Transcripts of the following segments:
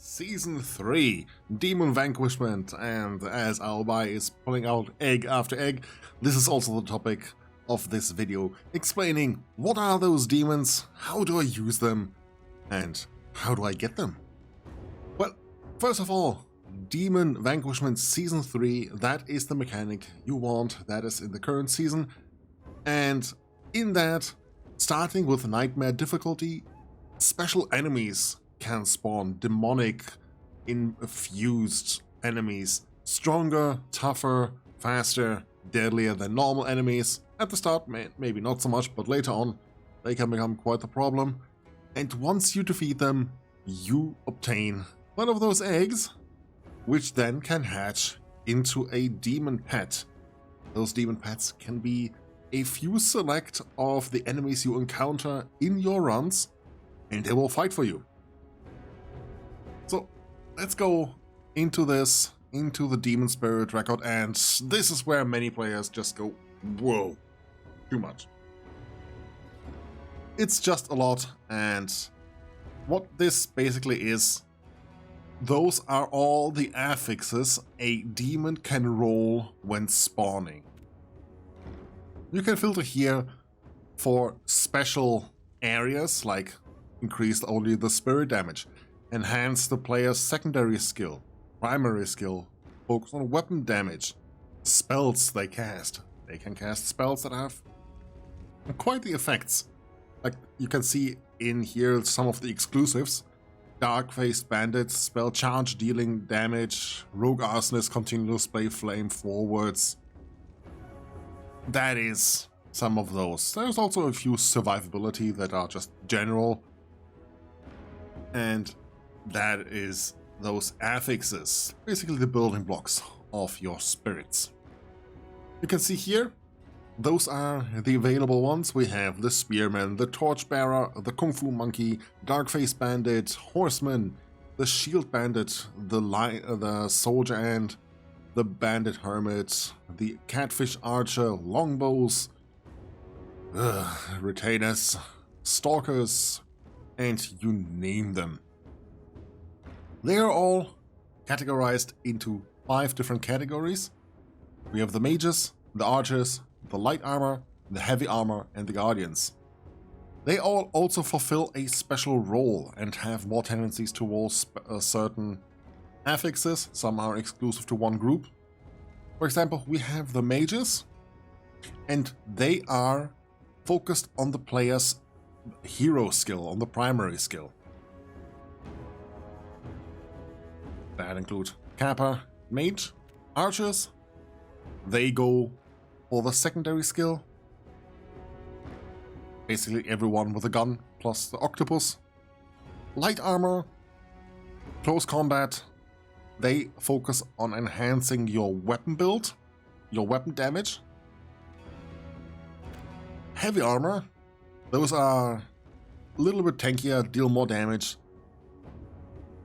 Season 3, Demon Vanquishment, and as Aobai is pulling out egg after egg, this is also the topic of this video, explaining what are those demons, how do I use them, and how do I get them? Well, first of all, Demon Vanquishment Season 3, that is the mechanic you want, that is in the current season, and in that, starting with Nightmare difficulty, special enemies can spawn, demonic, infused enemies, stronger, tougher, faster, deadlier than normal enemies. At the start, maybe not so much, but later on, they can become quite the problem. And once you defeat them, you obtain one of those eggs, which then can hatch into a demon pet. Those demon pets can be a few select of the enemies you encounter in your runs, and they will fight for you. So let's go into this, into the Demon Spirit record, and this is where many players just go, whoa, too much. It's just a lot, and what this basically is, those are all the affixes a demon can roll when spawning. You can filter here for special areas, like increase only the spirit damage, enhance the player's secondary skill, primary skill, focus on weapon damage, spells they cast. They can cast spells that have quite the effects. Like you can see in here some of the exclusives. Dark-Faced Bandit, spell charge dealing damage, Rogue Arsonist, continuous play flame forwards. That is some of those. There's also a few survivability that are just general. And that is those affixes, basically the building blocks of your spirits. You can see here, those are the available ones. We have the Spearman, the Torchbearer, the Kung Fu Monkey, Dark-Faced Bandit, Horseman, the Shield Bandit, the Soldier Ant, the Bandit Hermit, the Catfish Archer, Longbows, Retainers, Stalkers, and you name them. They are all categorized into 5 different categories. We have the Mages, the Archers, the Light Armor, the Heavy Armor, and the Guardians. They all also fulfill a special role and have more tendencies towards certain affixes. Some are exclusive to one group. For example, we have the Mages, and they are focused on the player's hero skill, on the primary skill. That includes Kappa, Mage, Archers. They go for the secondary skill. Basically everyone with a gun plus the octopus. Light Armor, Close Combat. They focus on enhancing your weapon build, your weapon damage. Heavy Armor, those are a little bit tankier, deal more damage.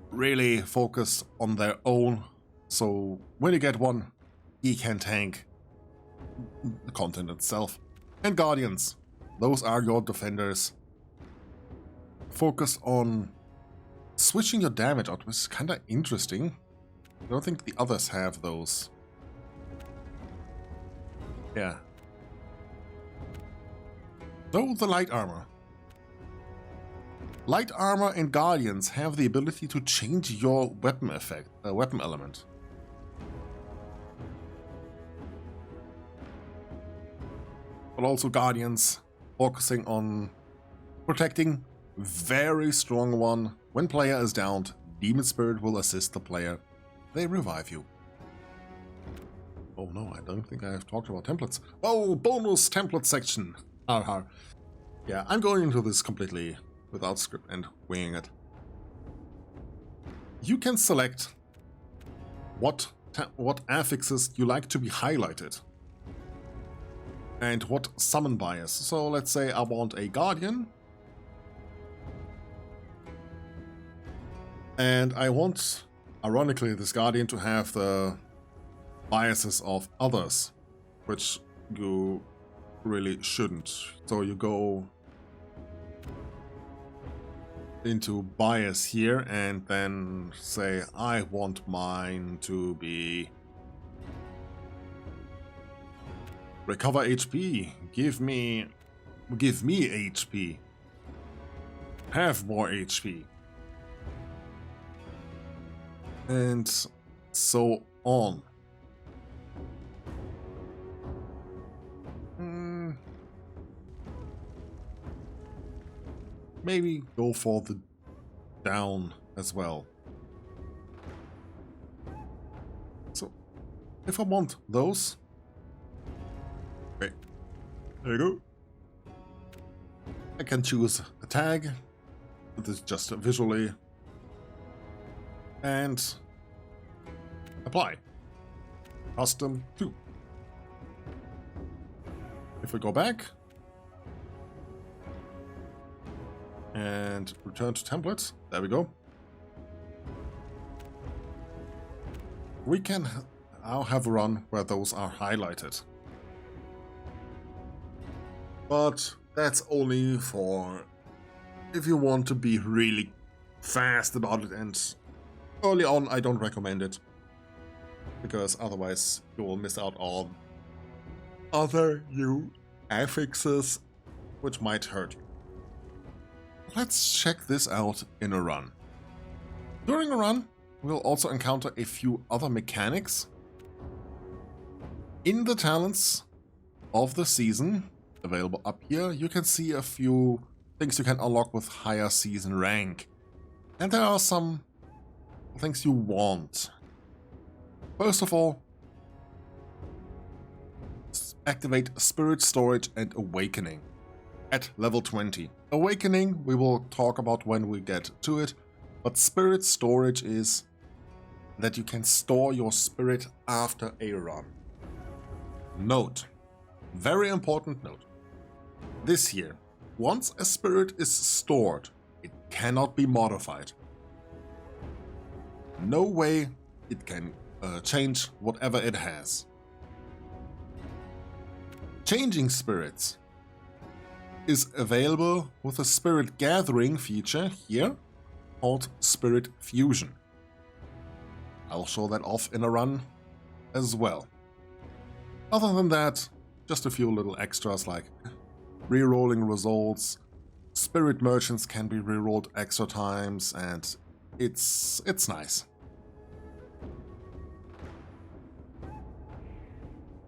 Really focus on their own, so when you get one, he can tank the content itself. And Guardians, those are your defenders. Focus on switching your damage out, which is kinda interesting. I don't think the others have those. Yeah. So the Light Armor. Light Armor and Guardians have the ability to change your weapon effect, weapon element. But also Guardians focusing on protecting. Very strong one. When player is downed, Demon Spirit will assist the player. They revive you. Oh no, I don't think I have talked about templates. Oh, bonus template section. Yeah, I'm going into this completely without script and winging it. You can select what affixes you like to be highlighted and what summon bias. So let's say I want a Guardian and I want, ironically, this Guardian to have the biases of others, which you really shouldn't. So you go into bias here and then say I want mine to be recover HP, give me HP, have more HP, and so on. Maybe go for the down as well. So, if I want those, okay, there you go. I can choose a tag, this is just visually, and apply. Custom 2. If we go back, and return to templates, there we go. We can now have a run where those are highlighted. But that's only for if you want to be really fast about it, and early on I don't recommend it, because otherwise you will miss out on other new affixes which might hurt you. Let's check this out in a run. During a run, we'll also encounter a few other mechanics in the talents of the season. Available up here, you can see a few things you can unlock with higher season rank. And there are some things you want. First of all, activate Spirit Storage and Awakening at level 20. Awakening we will talk about when we get to it, but Spirit Storage is that you can store your spirit after a run. Note, very important note, this here, once a spirit is stored, it cannot be modified. No way it can change whatever it has. Changing spirits is available with a spirit gathering feature here called Spirit Fusion. I'll show that off in a run as well. Other than that, just a few little extras like re-rolling results, spirit merchants can be re-rolled extra times, and it's nice.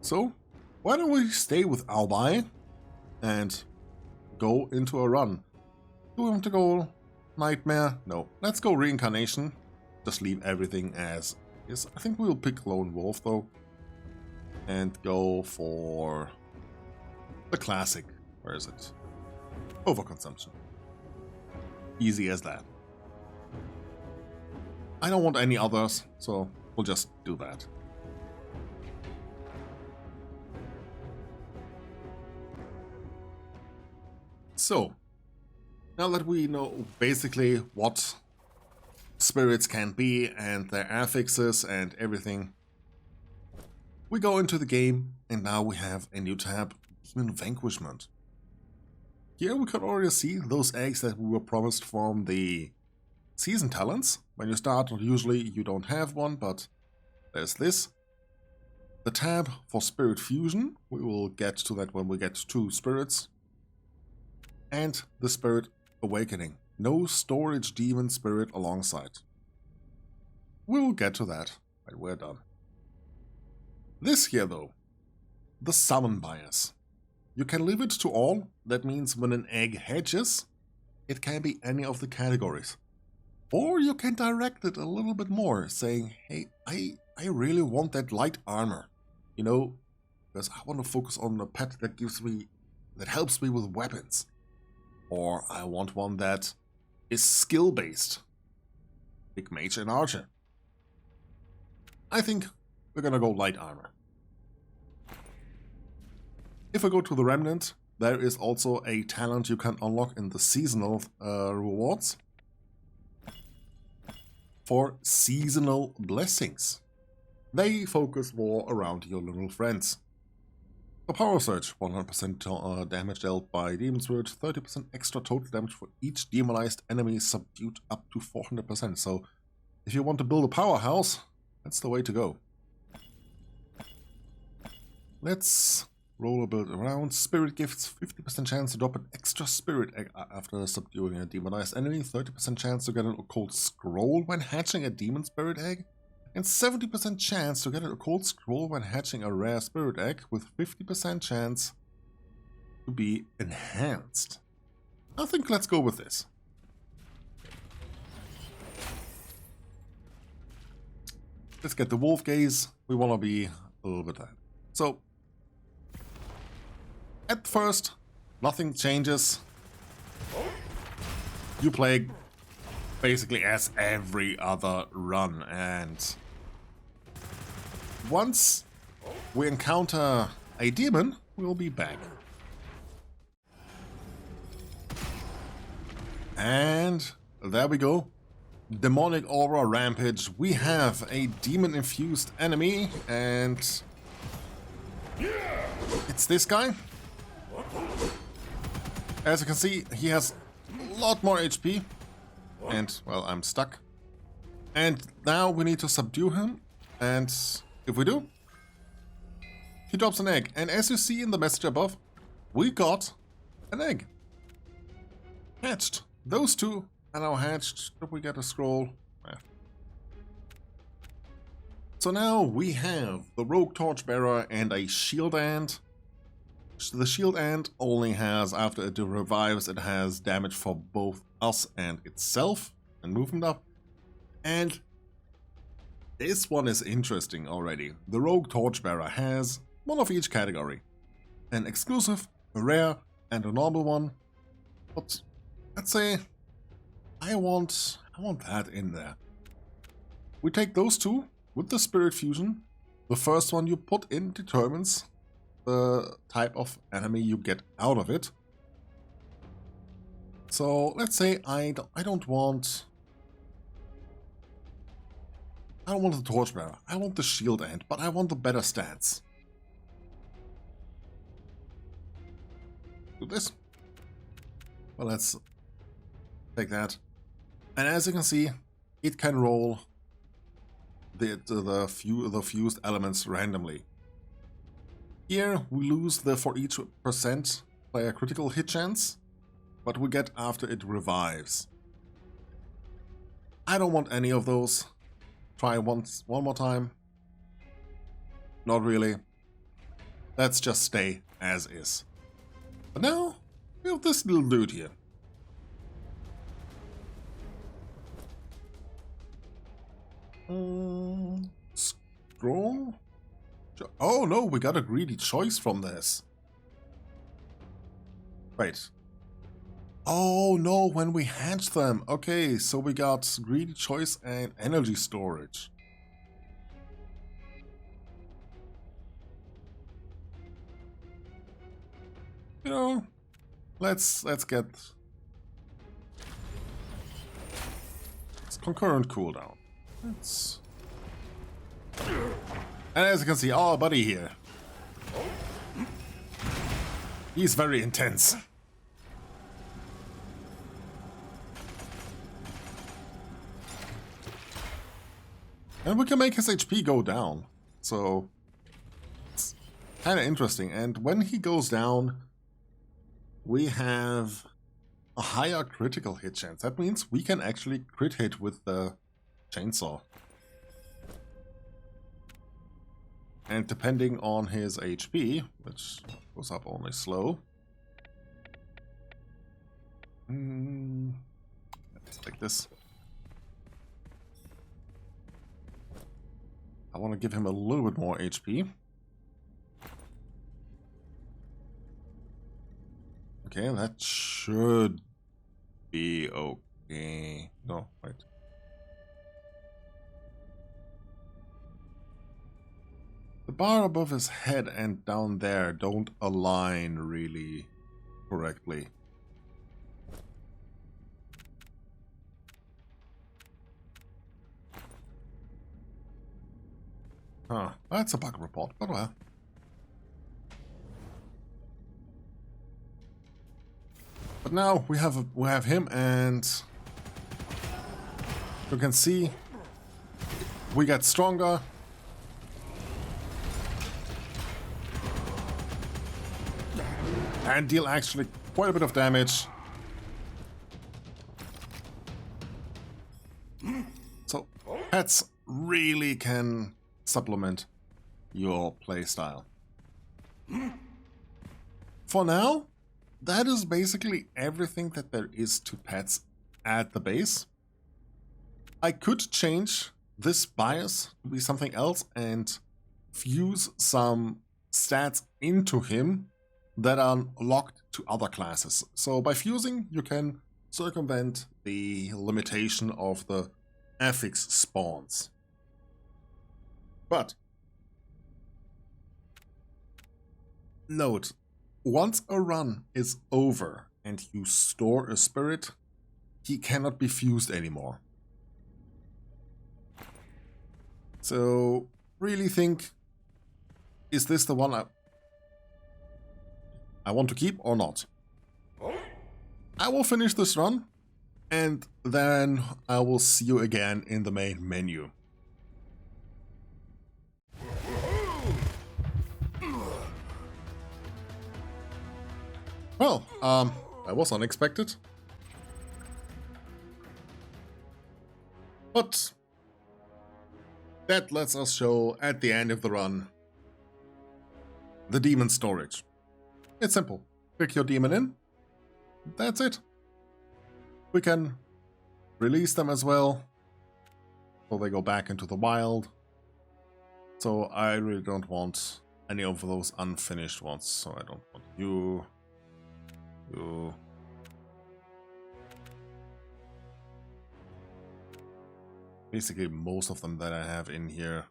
So, why don't we stay with Albai and go into a run? Do we want to go Nightmare? No. Let's go Reincarnation. Just leave everything as is. I think we'll pick Lone Wolf though. And go for the classic. Where is it? Overconsumption. Easy as that. I don't want any others, so we'll just do that. So, now that we know basically what spirits can be and their affixes and everything, we go into the game and now we have a new tab, Demon Vanquishment. Here we can already see those eggs that we were promised from the season talents. When you start, usually you don't have one, but there's this. The tab for Spirit Fusion, we will get to that when we get to spirits. And the Spirit Awakening. No storage demon spirit alongside. We'll get to that when we're done. This here though, the summon bias. You can leave it to all. That means when an egg hatches, it can be any of the categories. Or you can direct it a little bit more, saying, hey, I really want that light armor. You know, because I want to focus on a pet that helps me with weapons. Or I want one that is skill-based. Big mage and archer. I think we're gonna go light armor. If I go to the Remnant, there is also a talent you can unlock in the seasonal rewards for seasonal blessings. They focus more around your little friends. The Power Surge, 100% damage dealt by Demon Spirit, 30% extra total damage for each demonized enemy subdued up to 400%. So if you want to build a powerhouse, that's the way to go. Let's roll a bit around. Spirit Gifts, 50% chance to drop an extra Spirit Egg after subduing a demonized enemy, 30% chance to get an Occult Scroll when hatching a Demon Spirit Egg, and 70% chance to get an Occult Scroll when hatching a rare Spirit Egg, with 50% chance to be enhanced. I think let's go with this. Let's get the Wolf Gaze. We want to be a little bit ahead. So, at first, nothing changes. You play basically as every other run, and once we encounter a demon, we'll be back. And there we go. Demonic Aura Rampage. We have a demon-infused enemy, and it's this guy. As you can see, he has a lot more HP. And, well, I'm stuck. And now we need to subdue him. And if we do, he drops an egg. And as you see in the message above, we got an egg. Hatched. Those two are now hatched. Did we get a scroll? Yeah. So now we have the Rogue Torchbearer and a Shield Ant. The Shield Ant only has, after it revives, it has damage for both us and itself, and movement up. And this one is interesting already. The Rogue Torchbearer has one of each category. An exclusive, a rare, and a normal one. But let's say I want that in there. We take those two with the Spirit Fusion. The first one you put in determines the type of enemy you get out of it. So let's say I don't want the Torchbearer. I want the Shield Ant, but I want the better stats. Do this. Well, let's take that. And as you can see, it can roll the fused elements randomly. Here we lose the for each percent player critical hit chance, but we get after it revives. I don't want any of those. Try one more time. Not really. Let's just stay as is. But now we have this little dude here. Scroll? Oh no, we got a greedy choice from this. Wait. Oh no, when we hatch them. Okay, so we got greedy choice and energy storage. You know, let's get concurrent cooldown. Let's. And as you can see, our buddy here, he's very intense. And we can make his HP go down, so it's kind of interesting. And when he goes down, we have a higher critical hit chance. That means we can actually crit hit with the chainsaw. And depending on his HP, which goes up only slow. Let's take this. I want to give him a little bit more HP. Okay, that should be okay. No, wait. The bar above his head and down there don't align really correctly. Huh, that's a bug report, but well. But now we have him, and you can see we get stronger. And deal actually quite a bit of damage. So pets really can supplement your playstyle. For now, that is basically everything that there is to pets at the base. I could change this bias to be something else and fuse some stats into him that are locked to other classes. So by fusing, you can circumvent the limitation of the affix spawns. But note, once a run is over and you store a spirit, he cannot be fused anymore. So really think, is this the one I want to keep or not? I will finish this run, and then I will see you again in the main menu. Well, that was unexpected. But that lets us show at the end of the run the demon storage. It's simple. Pick your demon in. That's it. We can release them as well, so they go back into the wild. So I really don't want any of those unfinished ones. So I don't want you. Basically most of them that I have in here.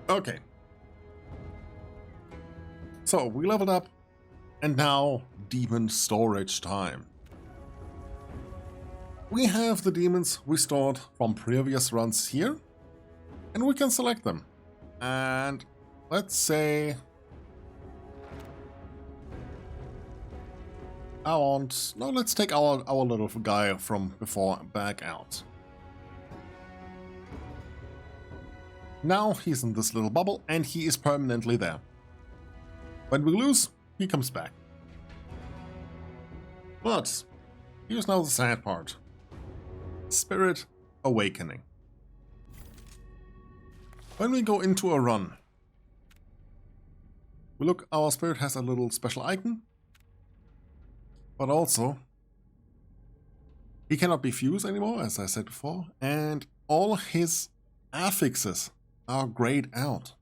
Okay. So we leveled up, and now demon storage time. We have the demons we stored from previous runs here, and we can select them. And let's say let's take our little guy from before back out. Now he's in this little bubble, and he is permanently there. When we lose, he comes back. But here's now the sad part. Spirit Awakening. When we go into a run, we look, our spirit has a little special icon, but also he cannot be fused anymore, as I said before, and all his affixes are grayed out.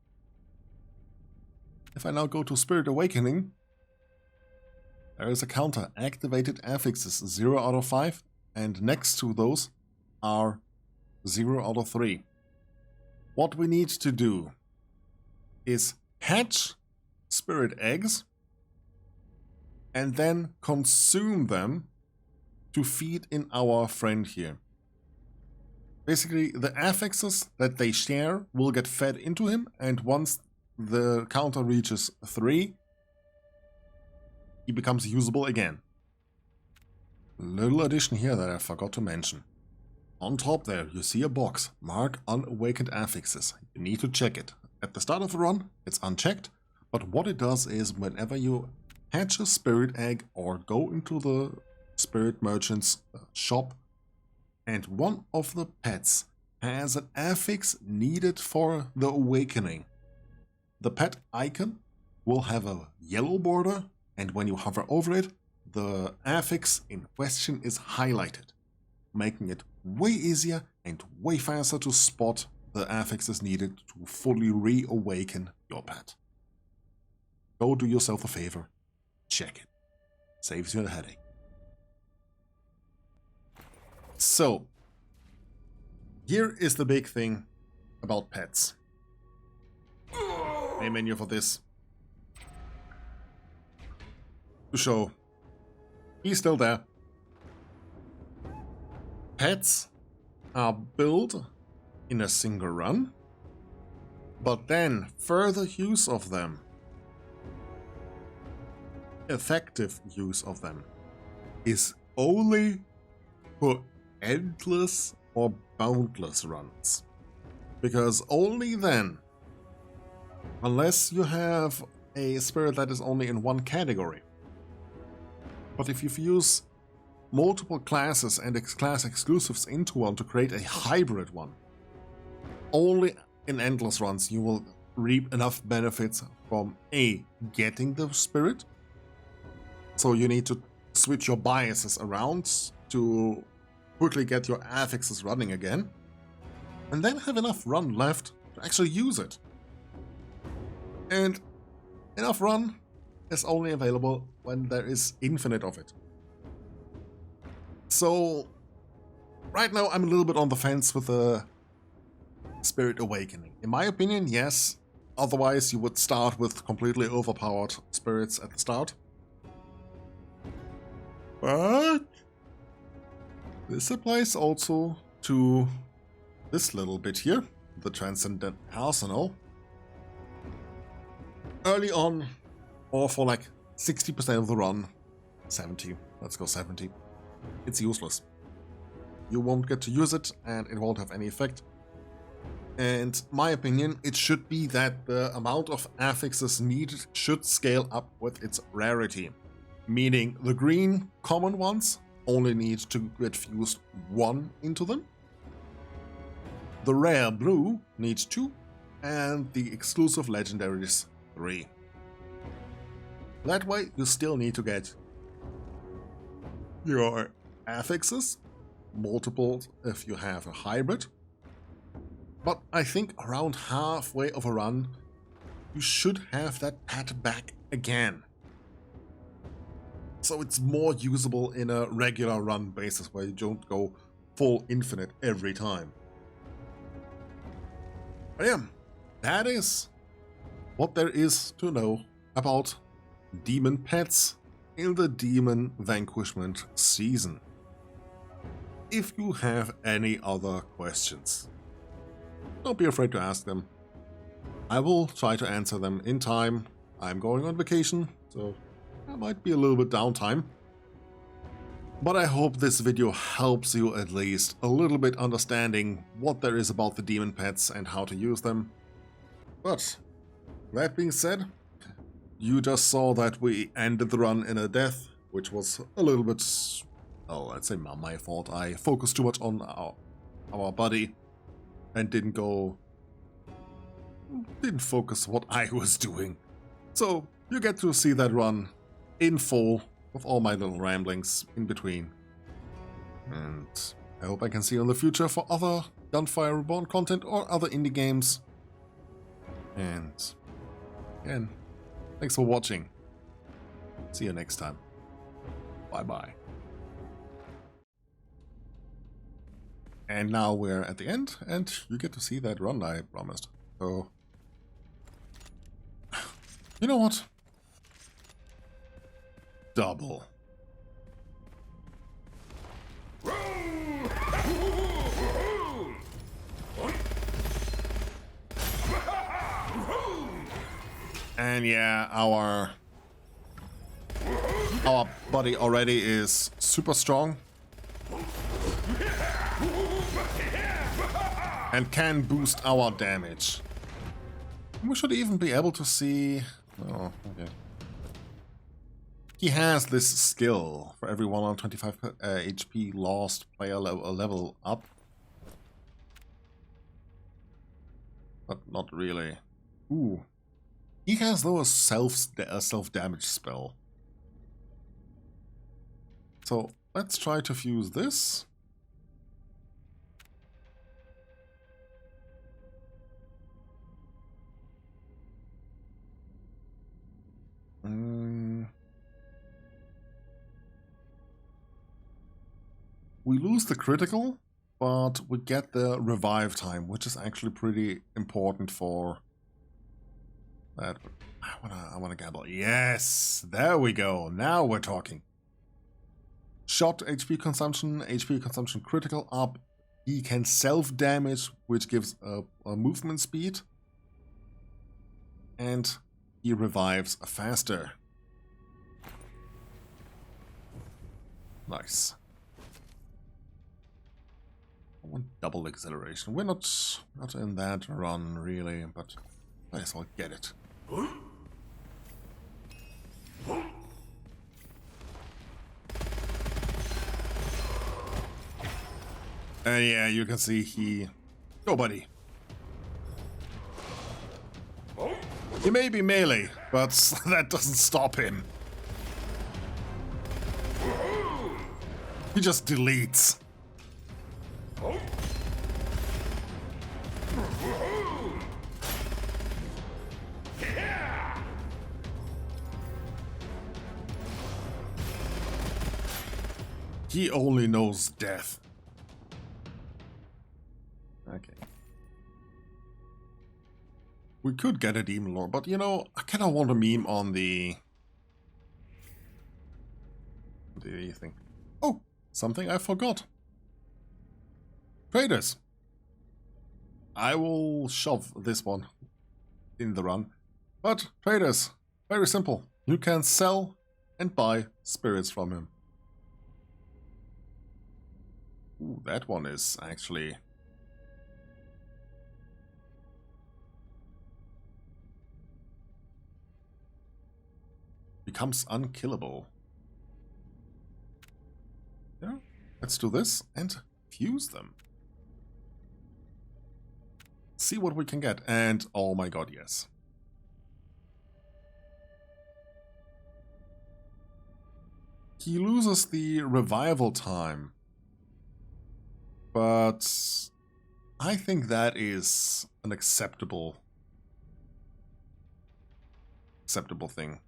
If I now go to Spirit Awakening, there is a counter, activated affixes 0 out of 5, and next to those are 0 out of 3. What we need to do is hatch spirit eggs and then consume them to feed in our friend here. Basically, the affixes that they share will get fed into him, and once the counter reaches 3, he becomes usable again. Little addition here that I forgot to mention. On top there, you see a box, mark unawakened affixes. You need to check it. At the start of the run, it's unchecked, but what it does is whenever you hatch a spirit egg or go into the spirit merchant's shop, and one of the pets has an affix needed for the awakening, the pet icon will have a yellow border, and when you hover over it, the affix in question is highlighted, making it way easier and way faster to spot the affixes needed to fully reawaken your pet. Go do yourself a favor, check it. Saves you a headache. So, here is the big thing about pets. Main menu for this. to show he's still there. Pets are built in a single run, but then further use of them, effective use of them, is only for endless or boundless runs. Because only then, unless you have a spirit that is only in one category, but if you fuse multiple classes and class exclusives into one to create a hybrid one, only in endless runs you will reap enough benefits from A, getting the spirit, so you need to switch your biases around to quickly get your affixes running again, and then have enough run left to actually use it. And enough run is only available when there is infinite of it. So right now I'm a little bit on the fence with the Spirit Awakening. In my opinion, yes. Otherwise you would start with completely overpowered spirits at the start. But this applies also to this little bit here, the Transcendent Arsenal. Early on, or for like 60% of the run, 70, let's go 70, it's useless. You won't get to use it and it won't have any effect. And my opinion, it should be that the amount of affixes needed should scale up with its rarity. Meaning the green common ones only need to get fused 1 into them. The rare blue needs 2, and the exclusive legendaries 3. That way you still need to get your affixes, multiple if you have a hybrid. But I think around halfway of a run, you should have that pet back again. So it's more usable in a regular run basis where you don't go full infinite every time. But yeah, that is what there is to know about demon pets in the Demon Vanquishment season. If you have any other questions, don't be afraid to ask them. I will try to answer them in time. I'm going on vacation, so there might be a little bit downtime. But I hope this video helps you at least a little bit understanding what there is about the demon pets and how to use them. But that being said, you just saw that we ended the run in a death, which was a little bit, oh, let's say my fault. I focused too much on our buddy and didn't focus what I was doing. So you get to see that run in full with all my little ramblings in between. And I hope I can see you in the future for other Gunfire Reborn content or other indie games. And again, thanks for watching. See you next time. Bye bye. And now we're at the end, and you get to see that run I promised. So, you know what? Double. And yeah, our buddy already is super strong and can boost our damage. We should even be able to see... Oh, okay. He has this skill for every 125 HP lost player level up. But not really. Ooh. He has though a self-damage spell. So let's try to fuse this. We lose the critical, but we get the revive time, which is actually pretty important for that. I wanna gamble. Yes, there we go. Now we're talking. Shot HP consumption critical up. He can self-damage, which gives a movement speed. And he revives faster. Nice. I want double acceleration. We're not in that run, really, but might as well get it. Yeah, you can see he... Go, buddy. He may be melee, but that doesn't stop him. He just deletes. He only knows death. Okay. We could get a Demon Lord, but you know, I kind of want a meme on the thing. Oh, something I forgot. Traders. I will shove this one in the run. But traders, very simple. You can sell and buy spirits from him. Ooh, that one is actually... becomes unkillable. Yeah, let's do this and fuse them. See what we can get. And oh my god, yes. He loses the revival time. But I think that is an acceptable thing.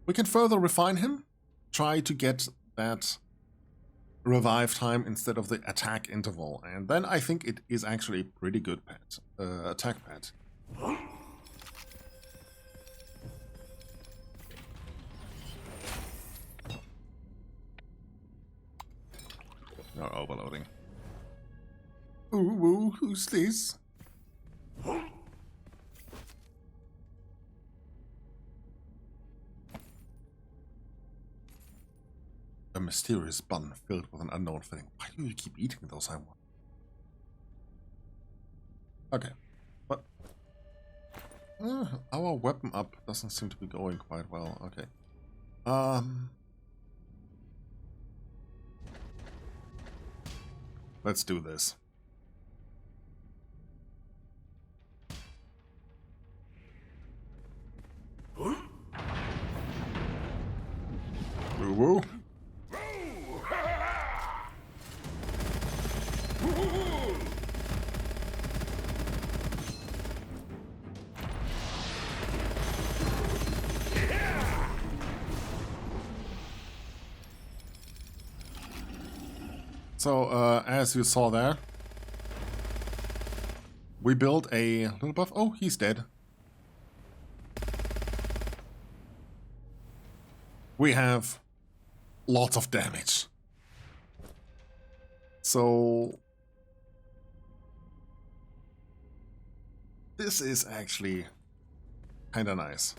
We can further refine him, try to get that revive time instead of the attack interval, and then I think it is actually a pretty good pet, attack pet. No overloading. Ooh, who's this? A mysterious bun filled with an unknown filling. Why do you keep eating those, I want? Okay, but our weapon up doesn't seem to be going quite well. Okay, let's do this. Woo woo. So, as you saw there, we built a little buff. Oh, he's dead. We have lots of damage. So, this is actually kind of nice.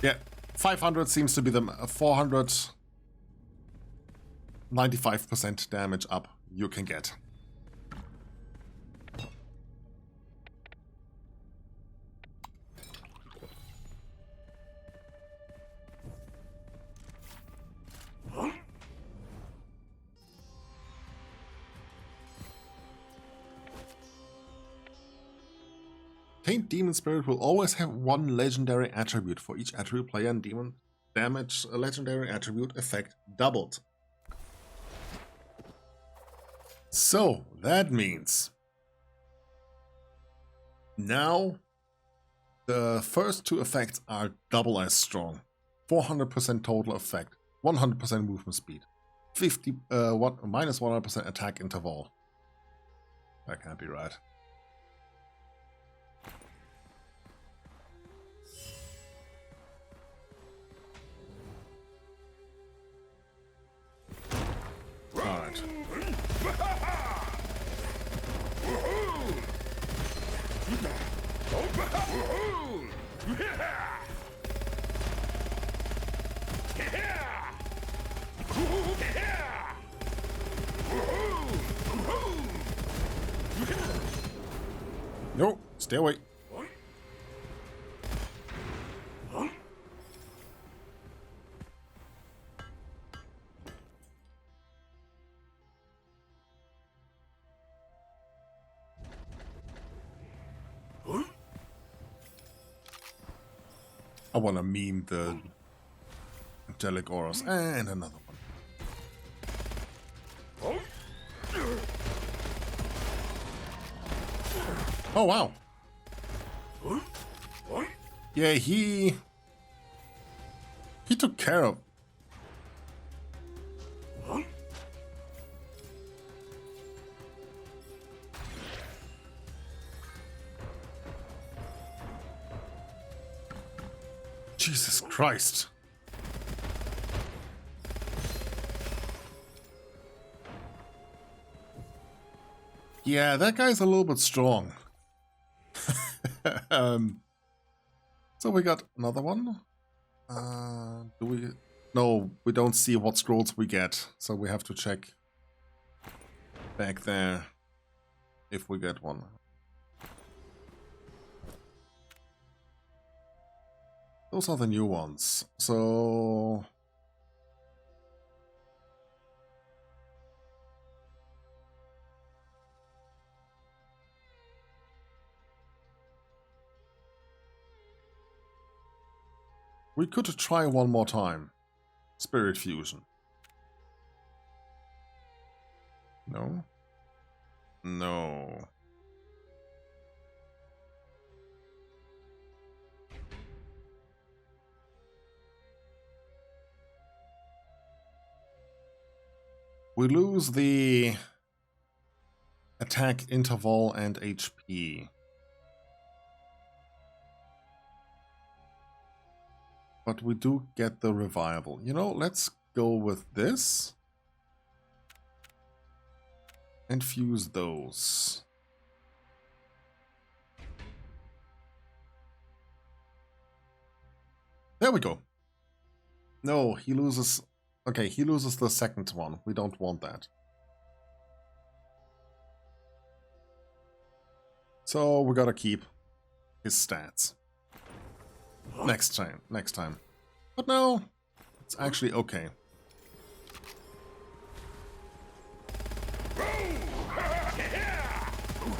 Yeah. 500 seems to be the 495% damage up you can get. Taint Demon Spirit will always have one legendary attribute. For each attribute, player and demon damage a legendary attribute effect doubled. So, that means now the first two effects are double as strong. 400% total effect, 100% movement speed, minus 100% attack interval. That can't be right. Alright. No, stay away. I want to meme the angelic auras and another one. Oh wow. Yeah, he took care of. Jesus Christ. Yeah, that guy's a little bit strong. So we got another one. Do we? No, we don't see what scrolls we get, so we have to check back there if we get one. Those are the new ones. So we could try one more time. Spirit Fusion. No? No. We lose the attack interval and HP. But we do get the revival. You know, let's go with this. And fuse those. There we go. No, he loses... Okay, he loses the second one. We don't want that. So we gotta keep his stats. Next time. But no, it's actually okay.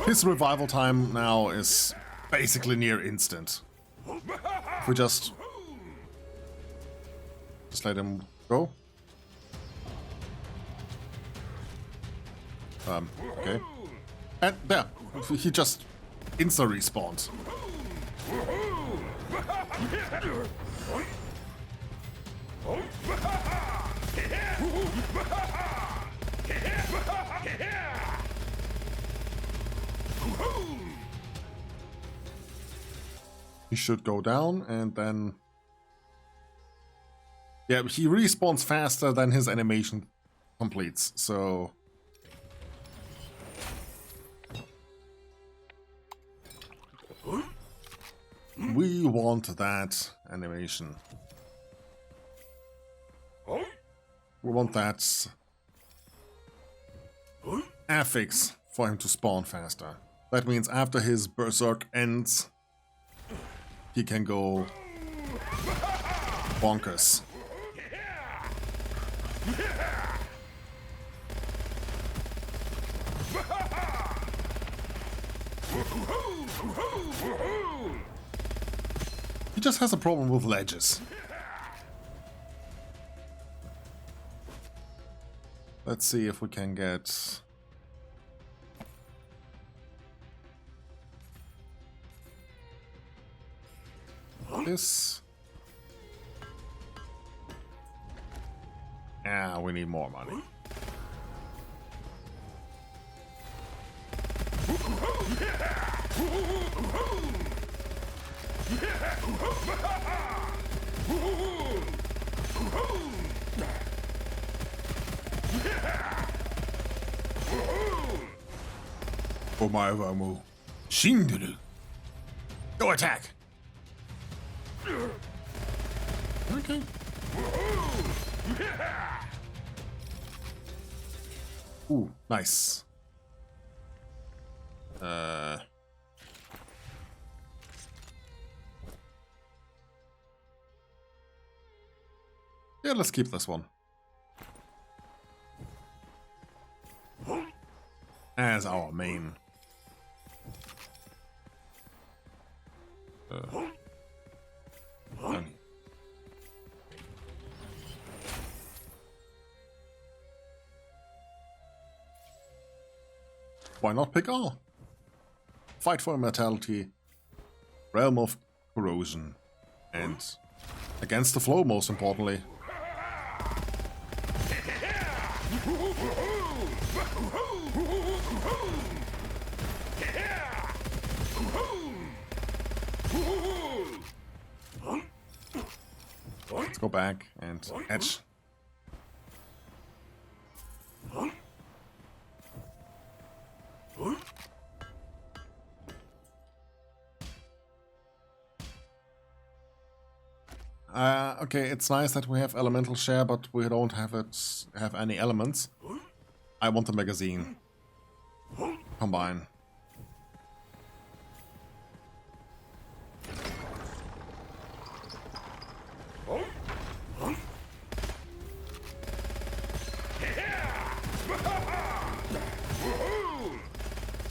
His revival time now is basically near instant. If we just let him go. Okay. And there, he just insta-respawned. He should go down and then... Yeah, he respawns faster than his animation completes, so... We want that animation. We want that affix for him to spawn faster. That means after his berserk ends, he can go bonkers. He just has a problem with ledges. Let's see if we can get... this. Ah, we need more money. Omae-wa-mo shinderu. Go attack! Okay. Ooh, nice. Yeah, let's keep this one. As our main. Honey. Why not pick R? Fight for immortality, Realm of Corrosion, and against the flow, most importantly. Let's go back and edge. Okay, it's nice that we have elemental share, but we don't have any elements. I want the magazine. Combine.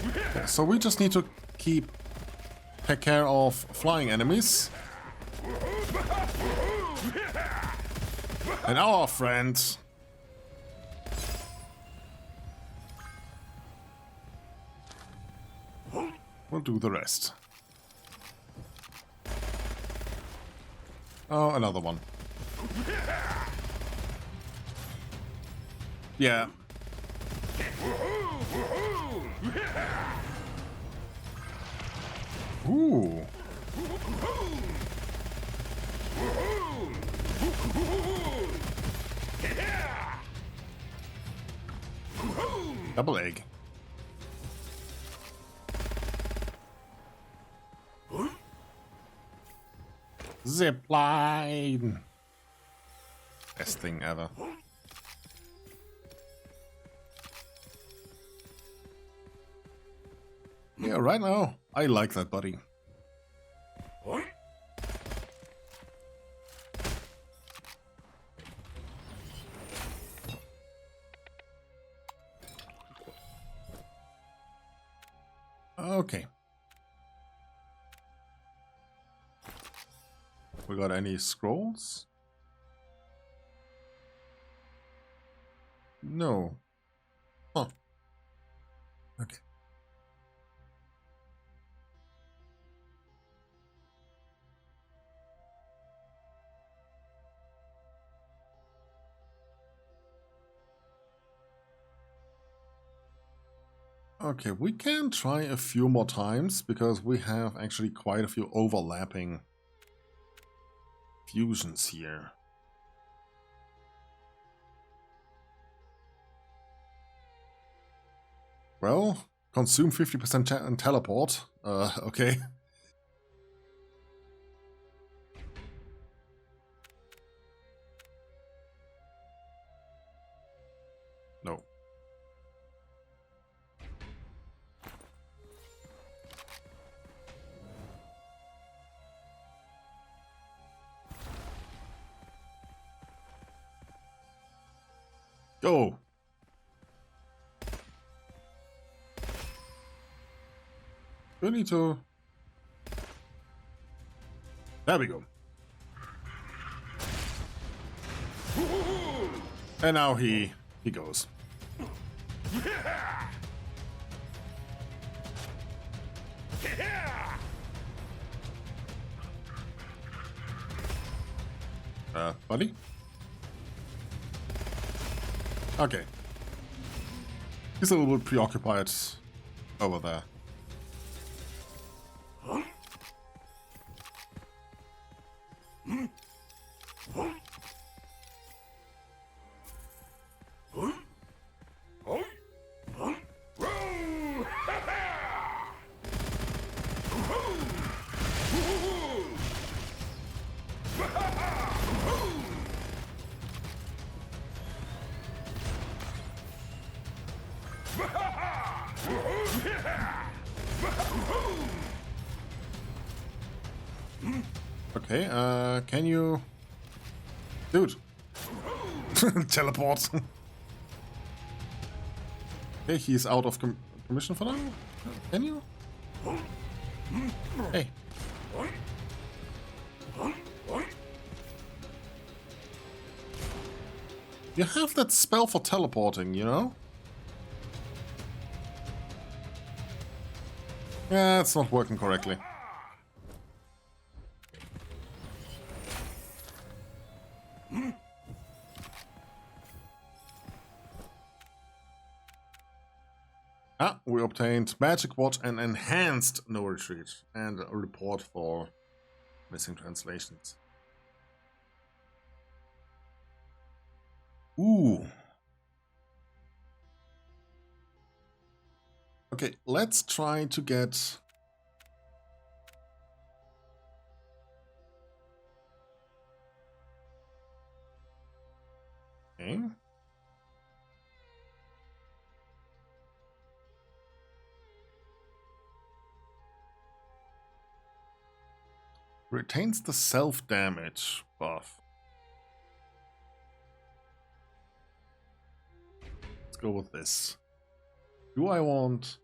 Okay, so we just need to take care of flying enemies. And our friend will do the rest. Oh, another one. Yeah. Ooh. Double egg. Zipline. Best thing ever. Yeah, right now, I like that buddy. Okay. We got any scrolls? No. Huh. Okay. Okay, we can try a few more times, because we have actually quite a few overlapping fusions here. Well, consume 50% and teleport. Okay. No. Go! We need to... There we go. And now he goes. Buddy? Okay. He's a little bit preoccupied over there. Okay, can you... Dude! Teleport! Okay, he's out of commission for now? Can you? Hey! You have that spell for teleporting, you know? Yeah, it's not working correctly. Ah, we obtained Magic Watch and Enhanced No Retreat, and a report for missing translations. Ooh. Okay, let's try to get... Okay. Retains the self-damage buff. Let's go with this. Do I want...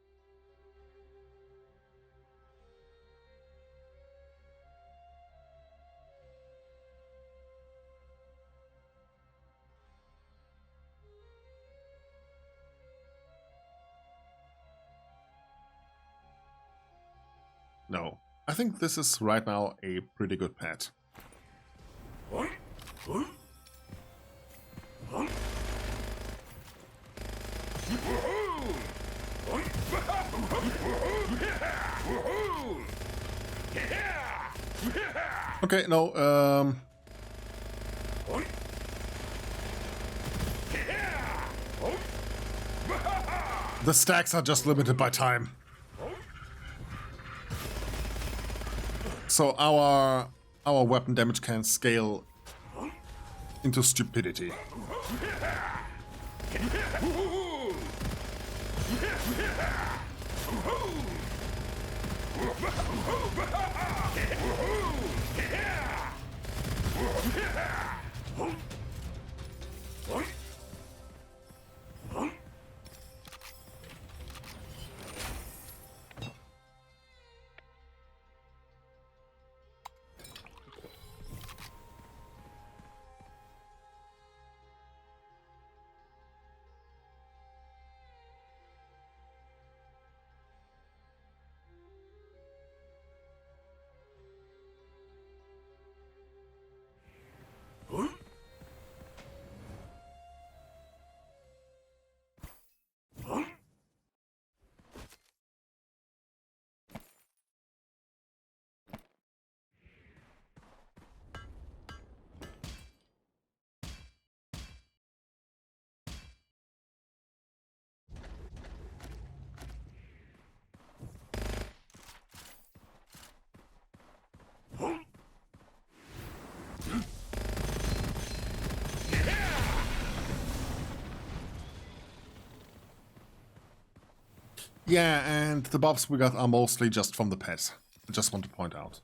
No. I think this is right now a pretty good pet. Okay, no, the stacks are just limited by time. So our weapon damage can scale into stupidity. Yeah, and the buffs we got are mostly just from the pet. I just want to point out.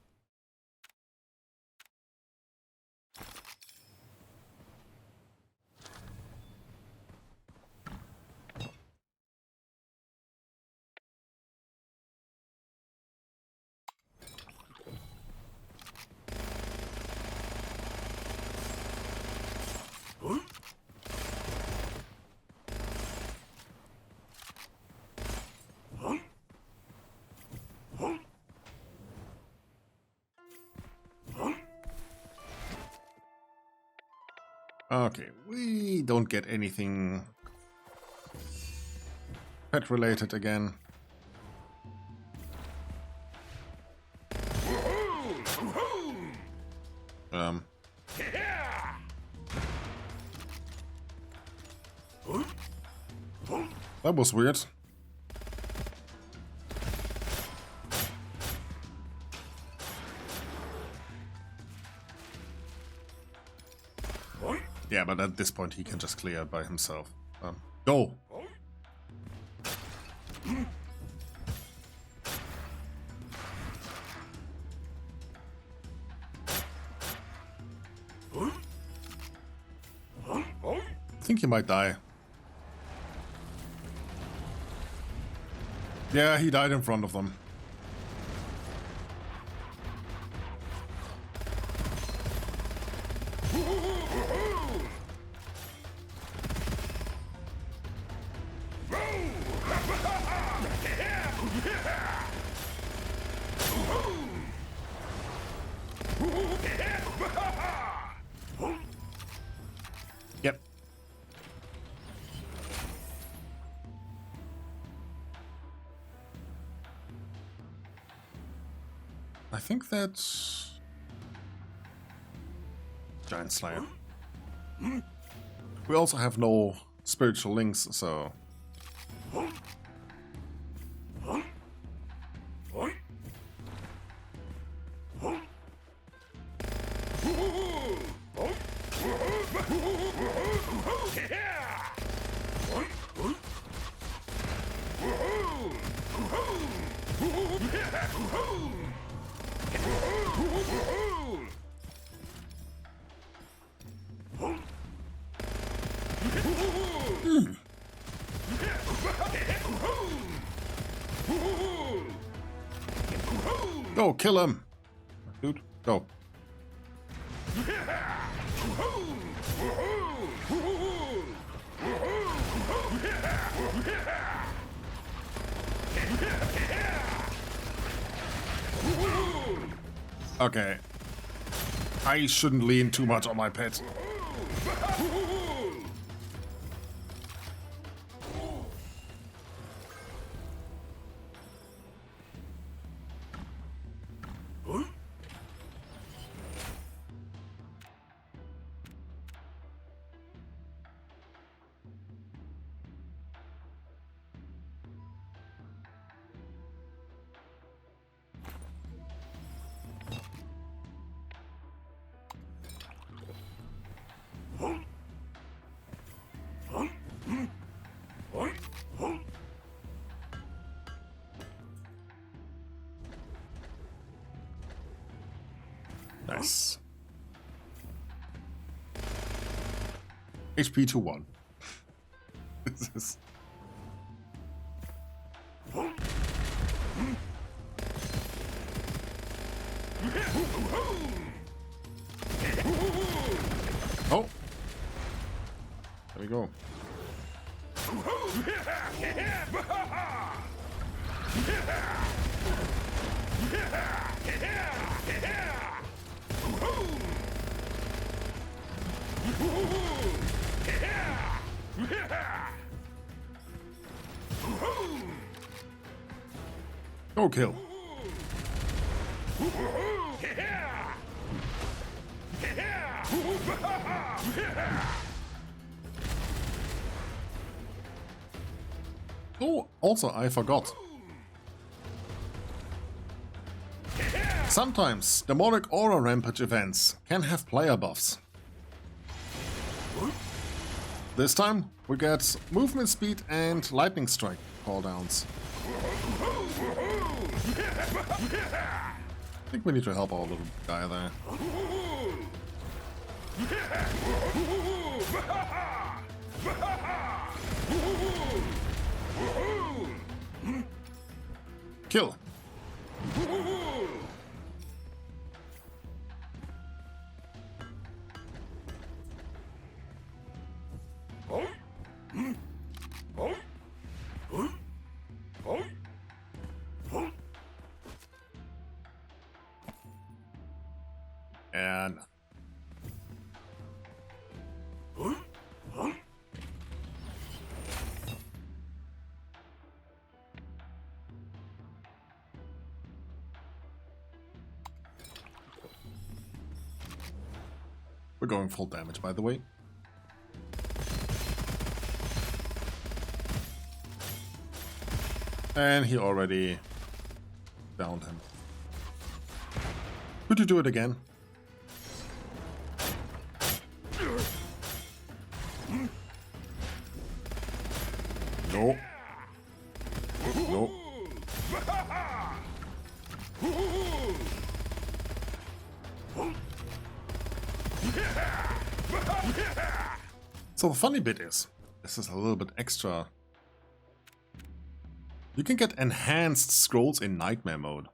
Okay, we don't get anything pet related again. Um, that was weird. Yeah, but at this point he can just clear it by himself. Go! I think he might die. Yeah, he died in front of them. Yep. I think that's Giant Slayer. We also have no spiritual links, so go kill him, dude. Go. Okay. I shouldn't lean too much on my pet. Nice. HP to 1. This is... Oh! There we go. Go kill. Oh, also I forgot. Sometimes demonic aura rampage events can have player buffs. This time we get movement speed and lightning strike cooldowns. I think we need to help our little guy there. Kill. And We're going full damage, by the way. And he already downed him. Could you do it again? No. No. So the funny bit is, this is a little bit extra. You can get enhanced scrolls in nightmare mode.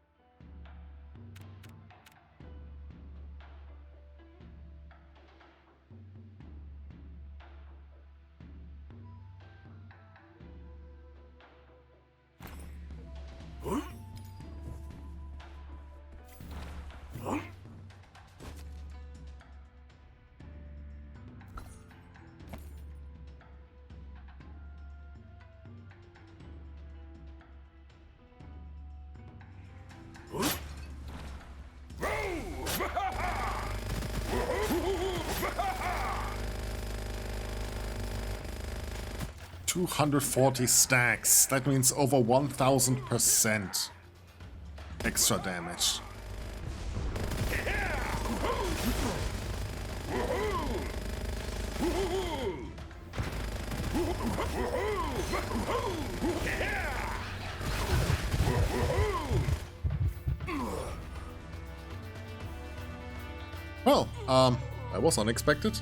$240 stacks. That means over 1000% extra damage. Well, that was unexpected.